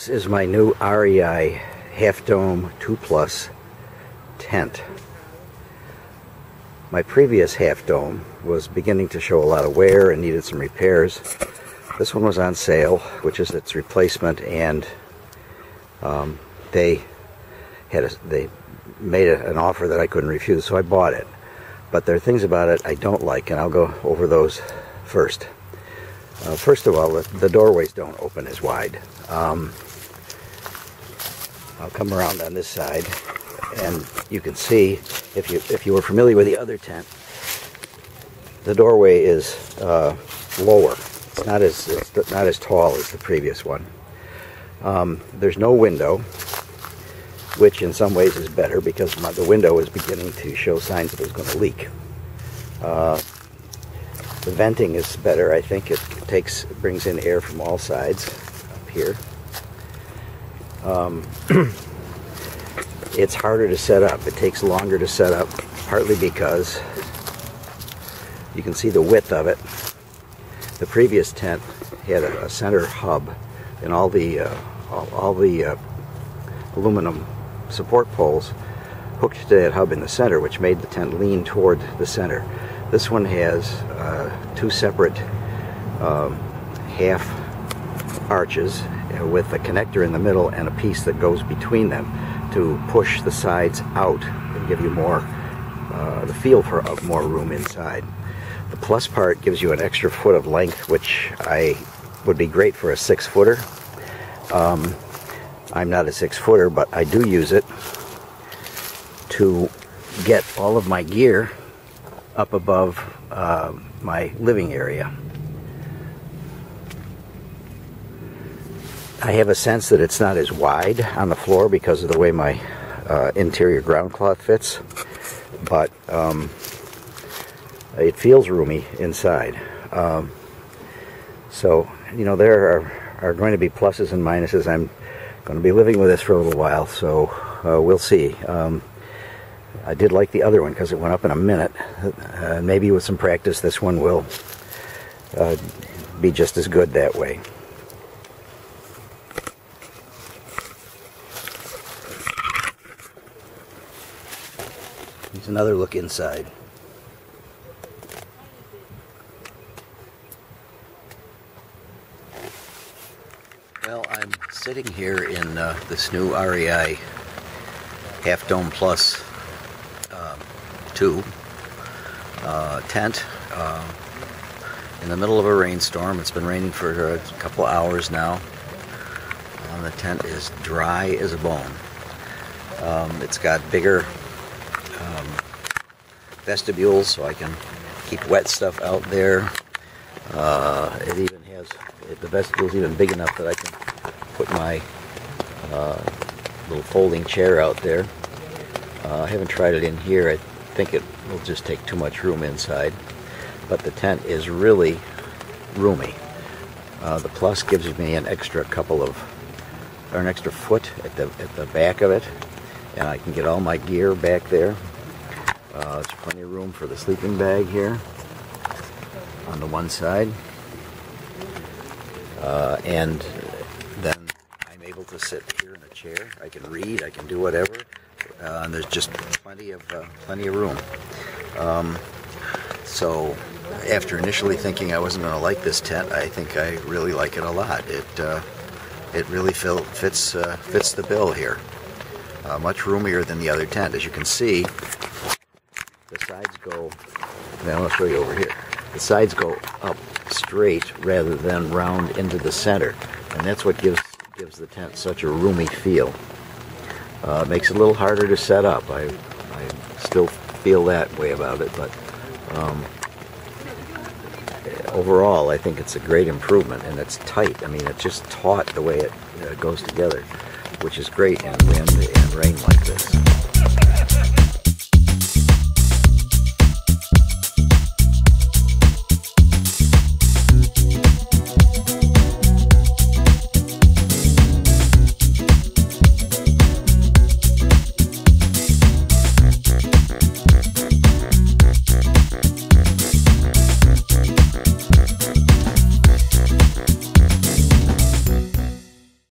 This is my new REI Half Dome 2 Plus tent. My previous Half Dome was beginning to show a lot of wear and needed some repairs. This one was on sale, which is its replacement, and they made an offer that I couldn't refuse, so I bought it. But there are things about it I don't like, and I'll go over those first. First of all, the doorways don't open as wide. I'll come around on this side, and you can see, if you were familiar with the other tent, the doorway is lower. It's not as tall as the previous one. There's no window, which in some ways is better because the window is beginning to show signs that it's going to leak. The venting is better. I think it brings in air from all sides up here. It's harder to set up. It takes longer to set up, partly because you can see the width of it. The previous tent had a center hub, and all the aluminum support poles hooked to that hub in the center, which made the tent lean toward the center. This one has two separate half arches with a connector in the middle and a piece that goes between them to push the sides out and give you more the feel of more room inside. The plus part gives you an extra foot of length, which would be great for a 6-footer. I'm not a 6-footer, but I do use it to get all of my gear up above my living area. I have a sense that it's not as wide on the floor because of the way my interior ground cloth fits, but it feels roomy inside. So, you know, there are going to be pluses and minuses. I'm going to be living with this for a little while, so we'll see. I did like the other one because it went up in a minute. Maybe with some practice this one will be just as good that way. Here's another look inside. Well, I'm sitting here in this new REI Half Dome Plus 2 tent in the middle of a rainstorm. It's been raining for a couple of hours now. The tent is dry as a bone. It's got bigger vestibules, so I can keep wet stuff out there. It even has, the vestibule is even big enough that I can put my little folding chair out there. I haven't tried it in here. I think it will just take too much room inside, but the tent is really roomy. The Plus gives me an extra an extra foot at the back of it, and I can get all my gear back there. There's plenty of room for the sleeping bag here on the one side, and then I'm able to sit here in a chair. I can read, I can do whatever, and there's just plenty of room. So after initially thinking I wasn't going to like this tent, I think I really like it a lot. It really fits the bill here. Much roomier than the other tent. As you can see, the sides go, now I'll show you over here. The sides go up straight rather than round into the center, and that's what gives the tent such a roomy feel. It makes it a little harder to set up. I still feel that way about it, but overall I think it's a great improvement, and it's tight. I mean, it's just taut the way it goes together, which is great in wind and rain like this.